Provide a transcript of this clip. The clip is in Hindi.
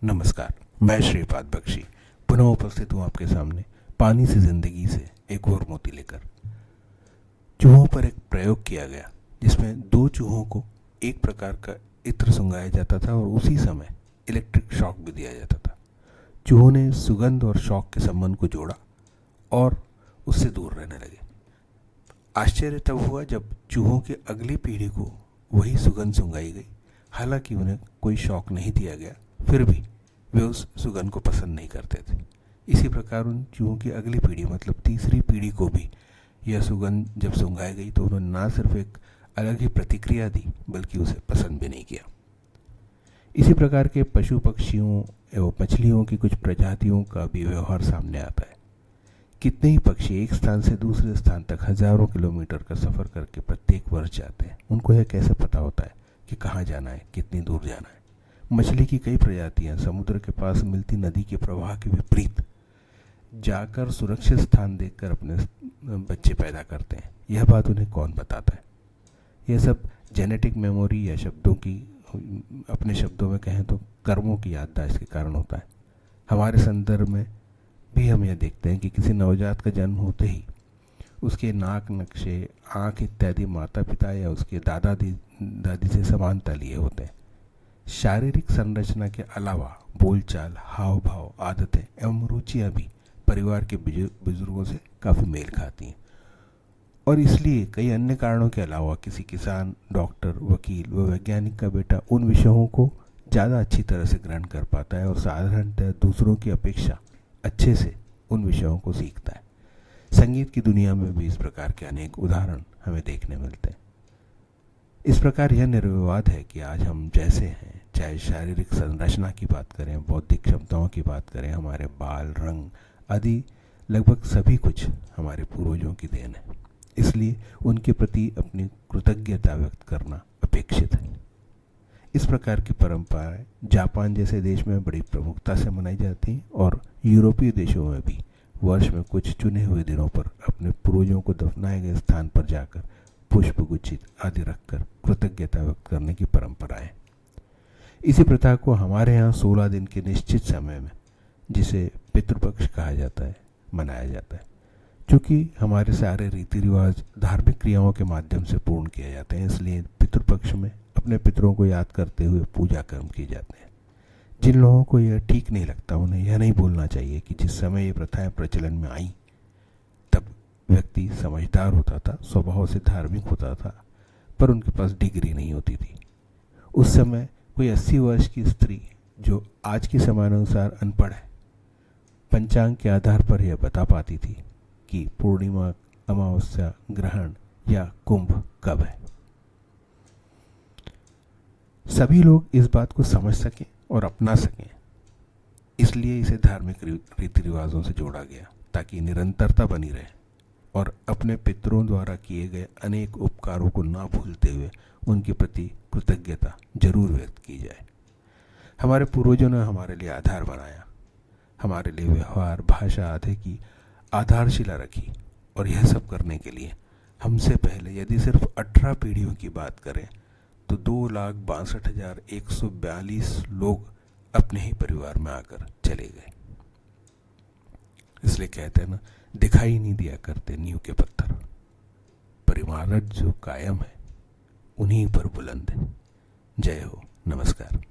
नमस्कार। मैं श्रीपाद बख्शी पुनः उपस्थित हूँ आपके सामने पानी से जिंदगी से एक और मोती लेकर। चूहों पर एक प्रयोग किया गया जिसमें दो चूहों को एक प्रकार का इत्र सुंघाया जाता था और उसी समय इलेक्ट्रिक शॉक भी दिया जाता था। चूहों ने सुगंध और शॉक के संबंध को जोड़ा और उससे दूर रहने लगे। आश्चर्य तब हुआ जब चूहों की अगली पीढ़ी को वही सुगंध सुंघाई गई। हालांकि उन्हें कोई शॉक नहीं दिया गया, फिर भी वे उस सुगंध को पसंद नहीं करते थे। इसी प्रकार उन चूहों की अगली पीढ़ी मतलब तीसरी पीढ़ी को भी यह सुगंध जब सुंघाई गई तो उन्होंने ना सिर्फ एक अलग ही प्रतिक्रिया दी बल्कि उसे पसंद भी नहीं किया। इसी प्रकार के पशु पक्षियों एवं मछलियों की कुछ प्रजातियों का भी व्यवहार सामने आता है। कितने ही पक्षी एक स्थान से दूसरे स्थान तक हजारों किलोमीटर का सफर करके प्रत्येक वर्ष जाते हैं। उनको यह कैसे पता होता है कि कहाँ जाना है, कितनी दूर जाना है। मछली की कई प्रजातियां समुद्र के पास मिलती नदी के प्रवाह के विपरीत जाकर सुरक्षित स्थान देखकर अपने बच्चे पैदा करते हैं। यह बात उन्हें कौन बताता है? यह सब जेनेटिक मेमोरी या शब्दों की, अपने शब्दों में कहें तो कर्मों की याददाश्त के कारण होता है। हमारे संदर्भ में भी हम यह देखते हैं कि किसी नवजात का जन्म होते ही उसके नाक नक्शे, आँख इत्यादि माता पिता या उसके दादा दादी से समानता लिए होते हैं। शारीरिक संरचना के अलावा बोलचाल, हाव भाव, आदतें एवं रुचियाँ भी परिवार के बुजुर्गों से काफ़ी मेल खाती हैं और इसलिए कई अन्य कारणों के अलावा किसी किसान, डॉक्टर, वकील व वैज्ञानिक का बेटा उन विषयों को ज़्यादा अच्छी तरह से ग्रहण कर पाता है और साधारणतः दूसरों की अपेक्षा अच्छे से उन विषयों को सीखता है। संगीत की दुनिया में भी इस प्रकार के अनेक उदाहरण हमें देखने मिलते हैं। इस प्रकार यह निर्विवाद है कि आज हम जैसे हैं, चाहे शारीरिक संरचना की बात करें, बौद्धिक क्षमताओं की बात करें, हमारे बाल, रंग आदि लगभग सभी कुछ हमारे पूर्वजों की देन है। इसलिए उनके प्रति अपनी कृतज्ञता व्यक्त करना अपेक्षित है। इस प्रकार की परंपराएं जापान जैसे देश में बड़ी प्रमुखता से मनाई जाती हैं और यूरोपीय देशों में भी वर्ष में कुछ चुने हुए दिनों पर अपने पूर्वजों को दफनाए गए स्थान पर जाकर पुष्प गुच्छित आदि रखकर कृतज्ञता व्यक्त करने की परंपरा है। इसी प्रथा को हमारे यहाँ 16 दिन के निश्चित समय में, जिसे पितृपक्ष कहा जाता है, मनाया जाता है। क्योंकि हमारे सारे रीति रिवाज धार्मिक क्रियाओं के माध्यम से पूर्ण किए जाते हैं, इसलिए पितृपक्ष में अपने पितरों को याद करते हुए पूजा कर्म किए जाते हैं। जिन लोगों को यह ठीक नहीं लगता उन्हें यह नहीं बोलना चाहिए कि जिस समय ये प्रथाएं प्रचलन में आई तब व्यक्ति समझदार होता था, स्वभाव से धार्मिक होता था, पर उनके पास डिग्री नहीं होती थी। उस समय कोई 80 वर्ष की स्त्री जो आज के समानुसार अनपढ़ है, पंचांग के आधार पर यह बता पाती थी कि पूर्णिमा, अमावस्या, ग्रहण या कुंभ कब है। सभी लोग इस बात को समझ सकें और अपना सकें, इसलिए इसे धार्मिक रीति रिवाजों से जोड़ा गया ताकि निरंतरता बनी रहे और अपने पितरों द्वारा किए गए अनेक उपकारों को ना भूलते हुए उनके प्रति कृतज्ञता जरूर व्यक्त की जाए। हमारे पूर्वजों ने हमारे लिए आधार बनाया, हमारे लिए व्यवहार, भाषा आदि की आधारशिला रखी और यह सब करने के लिए हमसे पहले यदि सिर्फ 18 पीढ़ियों की बात करें तो 2,62,142 लोग अपने ही परिवार में आकर चले गए। इसलिए कहते हैं ना, दिखाई नहीं दिया करते नींव के पत्थर, पर इमारत जो कायम है उन्हीं पर बुलंद है। जय हो, नमस्कार।